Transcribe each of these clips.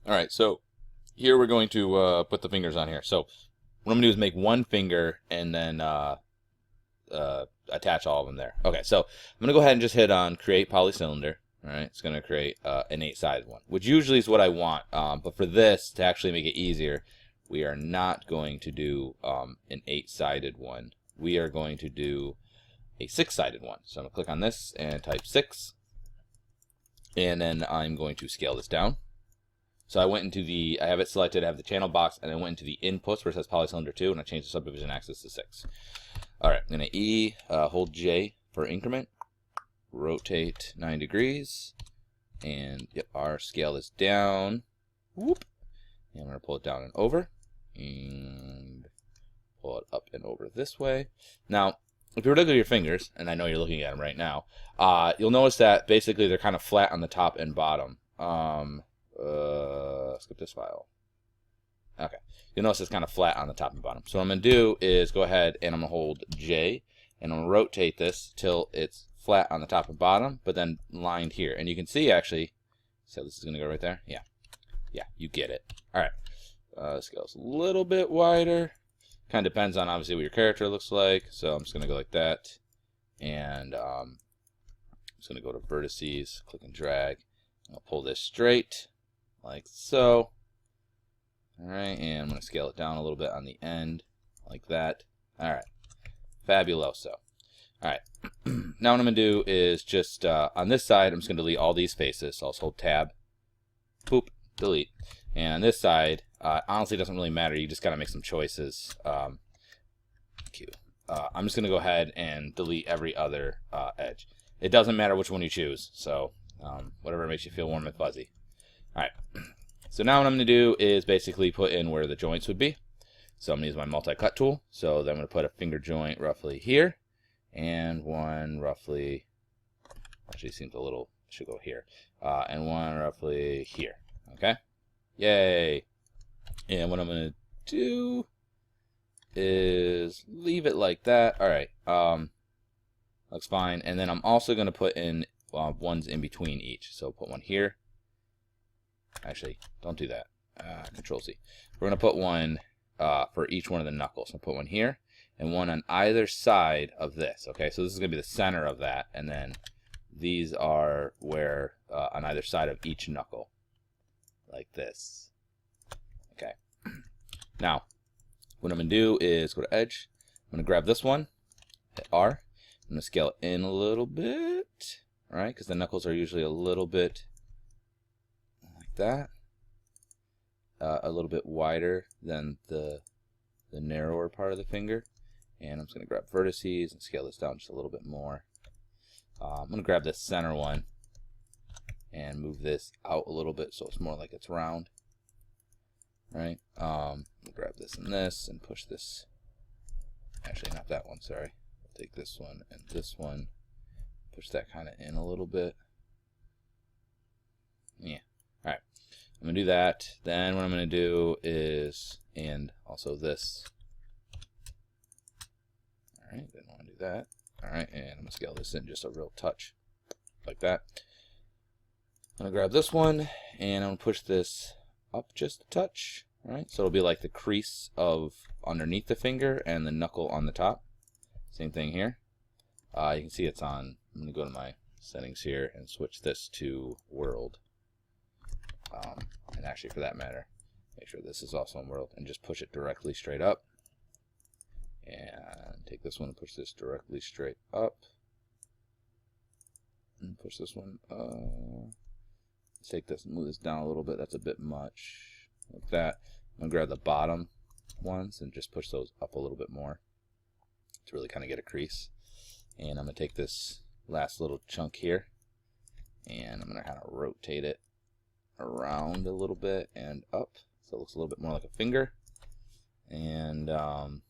All right, so here we're going to put the fingers on here. So what I'm gonna do is make one finger and then attach all of them there. Okay, so I'm gonna go ahead and just hit on create polycylinder. All right, it's gonna create an 8-sided one, which usually is what I want. But for this, to actually make it easier, we are not going to do an 8-sided one. We are going to do a 6-sided one. So I'm gonna click on this and type 6, and then I'm going to scale this down. So I went into I have it selected, I have the channel box, and I went into the inputs where it says polycylinder 2, and I changed the subdivision axis to 6. All right, I'm going to hold J for increment, rotate 9 degrees, and R, scale this down. Whoop. And I'm going to pull it down and over, and pull it up and over this way. Now, if you were to look at your fingers, and I know you're looking at them right now, you'll notice that basically they're kind of flat on the top and bottom. Skip this file. Okay, you'll notice it's kind of flat on the top and bottom. So what I'm going to do is go ahead and I'm going to hold J, and I'm going to rotate this till it's flat on the top and bottom, but then lined here. And you can see actually, so this is going to go right there. Yeah, you get it. All right, scale's a little bit wider. Kind of depends on obviously what your character looks like. So I'm just going to go like that, and I'm just going to go to vertices, click and drag. I'll pull this straight like so. All right, and I'm going to scale it down a little bit on the end like that. All right, fabuloso. All right, now what I'm going to do is just on this side, I'm just going to delete all these faces. So I'll just hold tab, boop, delete. And on this side, honestly, it doesn't really matter. You just got to make some choices. Q. I'm just going to go ahead and delete every other edge. It doesn't matter which one you choose. So whatever makes you feel warm and fuzzy. All right. So now what I'm going to do is basically put in where the joints would be. So I'm going to use my multi-cut tool. So then I'm going to put a finger joint roughly here, and one roughly, actually seems a little, should go here, and one roughly here. Okay. Yay. And what I'm going to do is leave it like that. All right. Looks fine. And then I'm also going to put in ones in between each. So put one here. Actually, don't do that. Control C. We're going to put one for each one of the knuckles. I'll put one here and one on either side of this. Okay, so this is going to be the center of that. And then these are where on either side of each knuckle. Like this. Okay. Now, what I'm going to do is go to Edge. I'm going to grab this one, hit R. I'm going to scale it in a little bit. All right, because the knuckles are usually a little bit like that. A little bit wider than the narrower part of the finger. And I'm just going to grab vertices and scale this down just a little bit more. I'm going to grab this center one and move this out a little bit so it's more like it's round. Right? Grab this and push this. Actually, not that one, sorry. I'll take this one and this one. Push that kind of in a little bit. Yeah. Alright. I'm going to do that. Then what I'm going to do is, and also this. Alright, didn't want to do that. Alright, and I'm going to scale this in just a real touch. Like that. I'm going to grab this one, and I'm going to push this up just a touch. Alright, so it'll be like the crease of underneath the finger and the knuckle on the top. Same thing here. You can see it's on. I'm going to go to my settings here and switch this to world. And actually, for that matter, make sure this is also in world and just push it directly straight up. And take this one and push this directly straight up. And push this one. Let's take this and move this down a little bit. That's a bit much. Like that. I'm going to grab the bottom ones and just push those up a little bit more to really kind of get a crease. And I'm going to take this last little chunk here and I'm going to kind of rotate it around a little bit and up so it looks a little bit more like a finger. And that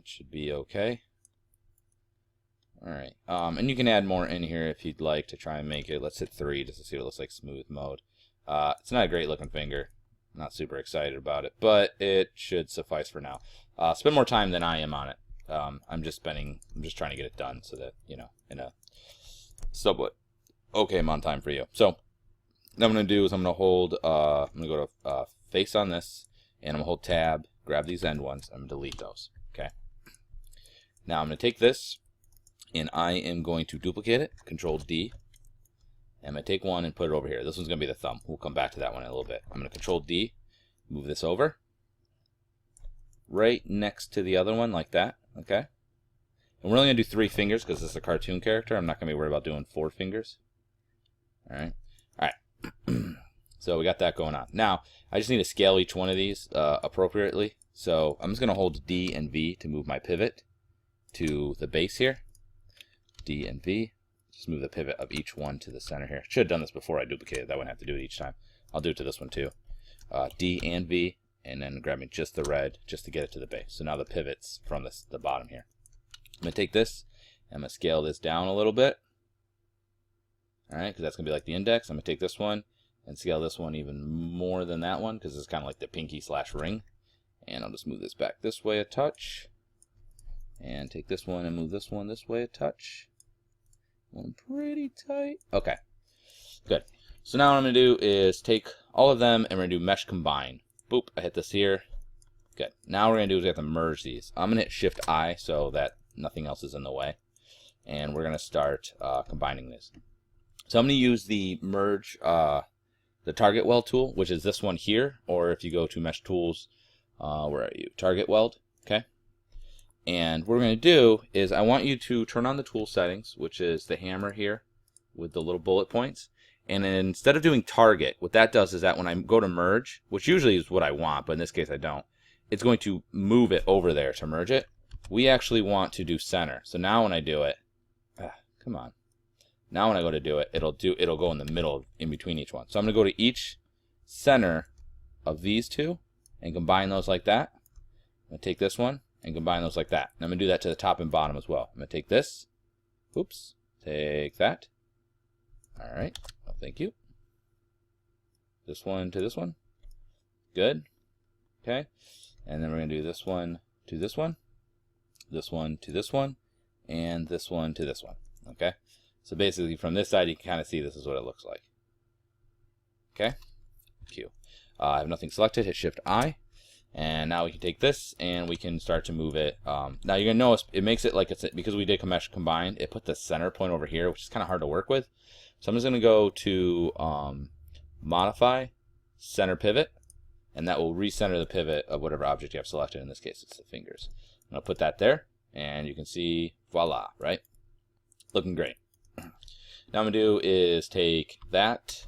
should be okay. Alright, and you can add more in here if you'd like to try and make it. Let's hit 3 just to see what it looks like smooth mode. It's not a great looking finger. Not super excited about it, but it should suffice for now. Spend more time than I am on it. I'm just trying to get it done so that, you know, in a somewhat okay amount of time for you. So I'm going to do is I'm going to hold, I'm going to go to face on this, and I'm going to hold tab, grab these end ones, I'm going to delete those. Okay. Now I'm going to take this, and I am going to duplicate it, Control D. I'm going to take one and put it over here. This one's going to be the thumb. We'll come back to that one in a little bit. I'm going to Control D, move this over, right next to the other one, like that. Okay. And we're only going to do 3 fingers because this is a cartoon character. I'm not going to be worried about doing 4 fingers. All right. All right. So we got that going on. Now, I just need to scale each one of these appropriately. So I'm just going to hold D and V to move my pivot to the base here. D and V. Just move the pivot of each one to the center here. Should have done this before I duplicated. I wouldn't have to do it each time. I'll do it to this one too. D and V, and then grabbing just the red just to get it to the base. So now the pivot's from the bottom here. I'm going to take this, and I'm going to scale this down a little bit. All right, because that's going to be like the index. I'm going to take this one and scale this one even more than that one because it's kind of like the pinky / ring. And I'll just move this back this way a touch. And take this one and move this one this way a touch. One pretty tight. Okay, good. So now what I'm going to do is take all of them and we're going to do mesh combine. Boop, I hit this here. Good. Now what we're going to do is we have to merge these. I'm going to hit Shift I so that nothing else is in the way. And we're going to start combining this. So I'm going to use the merge, the target weld tool, which is this one here. Or if you go to mesh tools, where are you? Target weld. Okay. And what we're going to do is I want you to turn on the tool settings, which is the hammer here with the little bullet points. And then instead of doing target, what that does is that when I go to merge, which usually is what I want, but in this case I don't, it's going to move it over there to merge it. We actually want to do center. So now when I do it, come on. Now when I go to do it, it'll go in the middle in between each one. So I'm going to go to each center of these two and combine those like that. I'm going to take this one and combine those like that. And I'm going to do that to the top and bottom as well. I'm going to take this. Oops. Take that. All right. Well, thank you. This one to this one. Good. Okay. And then we're going to do this one to this one. This one to this one. And this one to this one. Okay. So basically from this side, you can kind of see this is what it looks like. Okay. Q. I have nothing selected. Hit Shift I. And now we can take this and we can start to move it. Now you're going to notice it makes it like it's, because we did mesh combine, it put the center point over here, which is kind of hard to work with. So I'm just going to go to modify center pivot, and that will recenter the pivot of whatever object you have selected. In this case, it's the fingers. I'm going to put that there, and you can see, voila, right? Looking great. Now I'm going to do is take that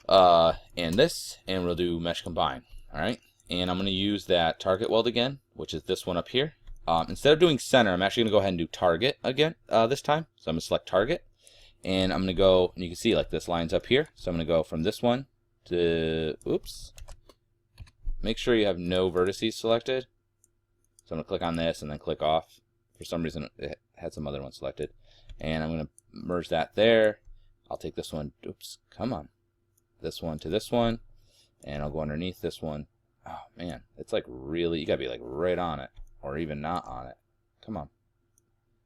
and this, and we'll do mesh combine. All right. And I'm going to use that target weld again, which is this one up here. Instead of doing center, I'm actually going to go ahead and do target again this time. So I'm going to select target. And I'm going to go, and you can see like this lines up here. So I'm going to go from this one to, oops. Make sure you have no vertices selected. So I'm going to click on this and then click off. For some reason, it had some other one selected. And I'm going to merge that there. I'll take this one, oops, come on. This one to this one. And I'll go underneath this one. Oh man, it's like really, you gotta be like right on it, or even not on it. Come on.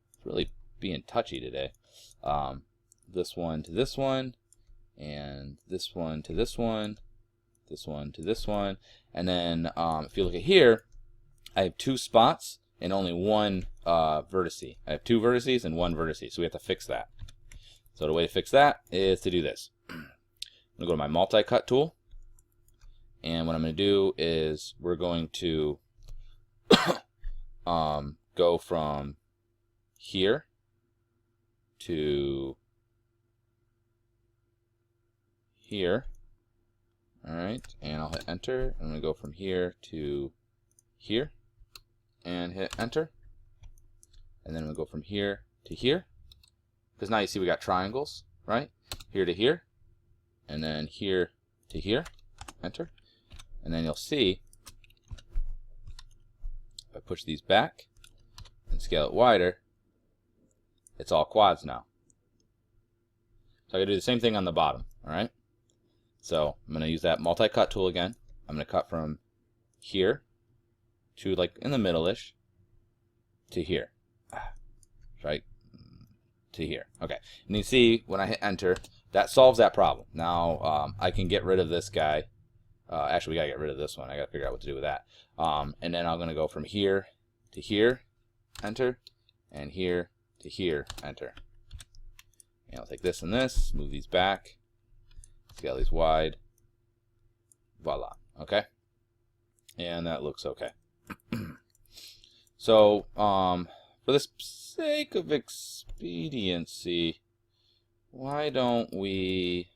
It's really being touchy today. This one to this one, and this one to this one, this one to this one. And then if you look at here, I have 2 spots and only 1 vertice. I have 2 vertices and 1 vertice, so we have to fix that. So the way to fix that is to do this. I'm gonna go to my multi-cut tool. And what I'm going to do is we're going to go from here to here. All right. And I'll hit enter. I'm going to go from here to here and hit enter. And then I'm going to go from here to here. Because now you see we got triangles, right? Here to here. And then here to here. Enter. And then you'll see, if I push these back and scale it wider, it's all quads now. So I can do the same thing on the bottom, all right? So I'm going to use that multi-cut tool again. I'm going to cut from here to like in the middle-ish to here, right? To here. Okay. And you see when I hit enter, that solves that problem. Now I can get rid of this guy. Actually, we gotta get rid of this one. I gotta figure out what to do with that. And then I'm gonna go from here to here, enter, and here to here, enter. And I'll take this and this, move these back, scale these wide. Voila. Okay. And that looks okay. So, for the sake of expediency, why don't we,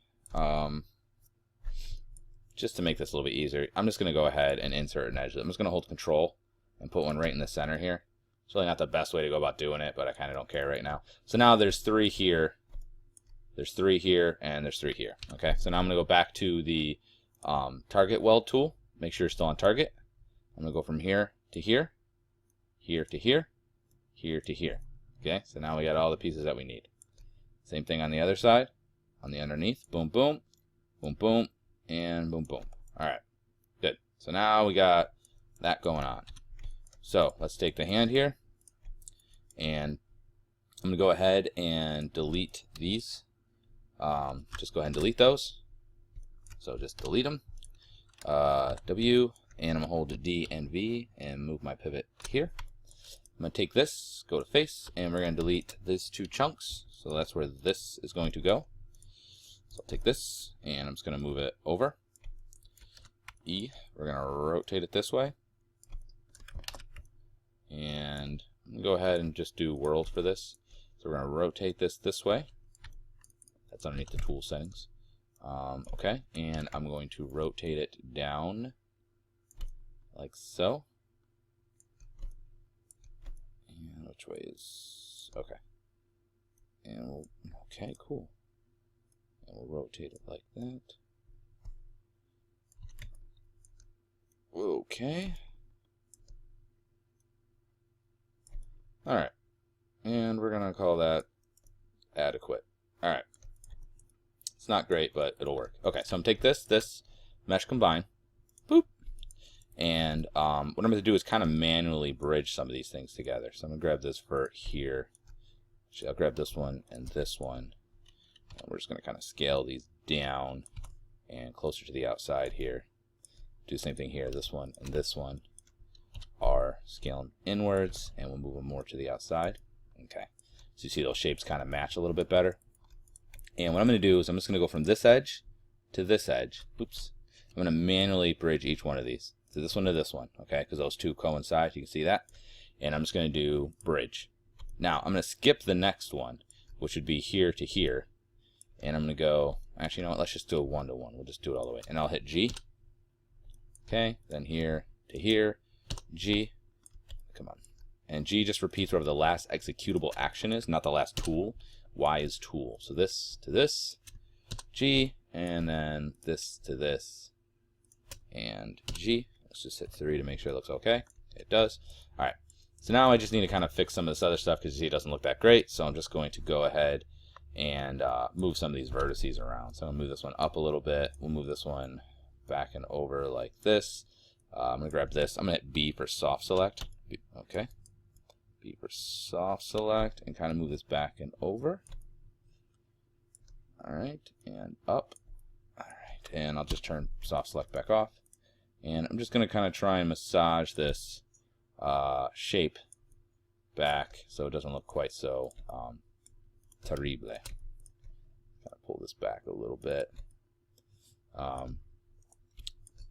just to make this a little bit easier, I'm just going to go ahead and insert an edge. I'm just going to hold Control and put one right in the center here. It's really not the best way to go about doing it, but I kind of don't care right now. So now there's 3 here, there's 3 here, and there's 3 here. Okay, so now I'm going to go back to the target weld tool. Make sure you're still on target. I'm going to go from here to here, here to here, here to here. Okay, so now we got all the pieces that we need. Same thing on the other side, on the underneath. Boom, boom, boom, boom, and boom, boom. All right, good. So now we got that going on. So let's take the hand here, and I'm going to go ahead and delete these. Just go ahead and delete those. So just delete them. W, and I'm going to hold D and V and move my pivot here. I'm going to take this, go to face, and we're going to delete these 2 chunks. So that's where this is going to go. So I'll take this, and I'm just going to move it over. E, we're going to rotate it this way. And I'm going to go ahead and just do world for this. So we're going to rotate this way. That's underneath the tool settings. Okay, and I'm going to rotate it down like so. And which way is okay? And we'll, okay, cool. And we'll rotate it like that. Okay. All right, and we're gonna call that adequate. All right. It's not great, but it'll work. Okay, so I'm gonna take this mesh combine, boop, and what I'm gonna do is kind of manually bridge some of these things together. So I'm gonna grab this vert here. Actually, I'll grab this one and this one, and we're just gonna kind of scale these down and closer to the outside here. Do the same thing here. This one and this one are scaling inwards, and we'll move them more to the outside. Okay, so you see those shapes kind of match a little bit better. And what I'm going to do is I'm just going to go from this edge to this edge. Oops. I'm going to manually bridge each one of these. So this one to this one, okay? Because those 2 coincide. You can see that. And I'm just going to do bridge. Now, I'm going to skip the next one, which would be here to here. And I'm going to go, actually, you know what? Let's just do a 1 to 1. We'll just do it all the way. And I'll hit G. Okay. Then here to here. G. Come on. And G just repeats whatever the last executable action is, not the last tool. Y is tool. So this to this, G, and then this to this, and G. Let's just hit 3 to make sure it looks okay. It does. All right. So now I just need to kind of fix some of this other stuff because you see it doesn't look that great. So I'm just going to go ahead and move some of these vertices around. So I'm going to move this one up a little bit. We'll move this one back and over like this. I'm going to grab this. I'm going to hit B for soft select. Okay. B for soft select, and kind of move this back and over. All right, and up. All right, and I'll just turn soft select back off. And I'm just going to kind of try and massage this shape back so it doesn't look quite so terrible. Kind of pull this back a little bit.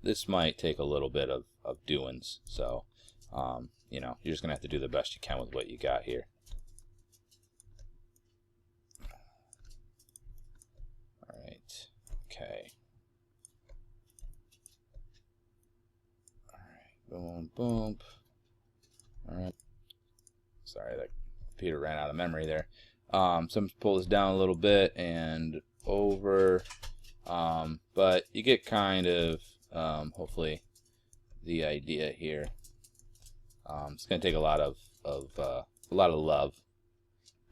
This might take a little bit of doings, so you know, you're just gonna have to do the best you can with what you got here. All right, okay. All right, boom, boom. All right. Sorry, that computer ran out of memory there. So I'm just pull this down a little bit and over, but you get kind of hopefully the idea here. It's going to take a lot of love.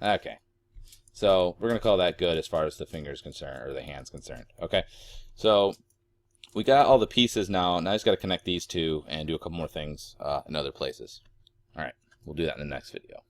Okay, so we're going to call that good as far as the finger's concerned, or the hand's concerned. Okay, so we got all the pieces now. Now I just got to connect these 2 and do a couple more things in other places. All right, we'll do that in the next video.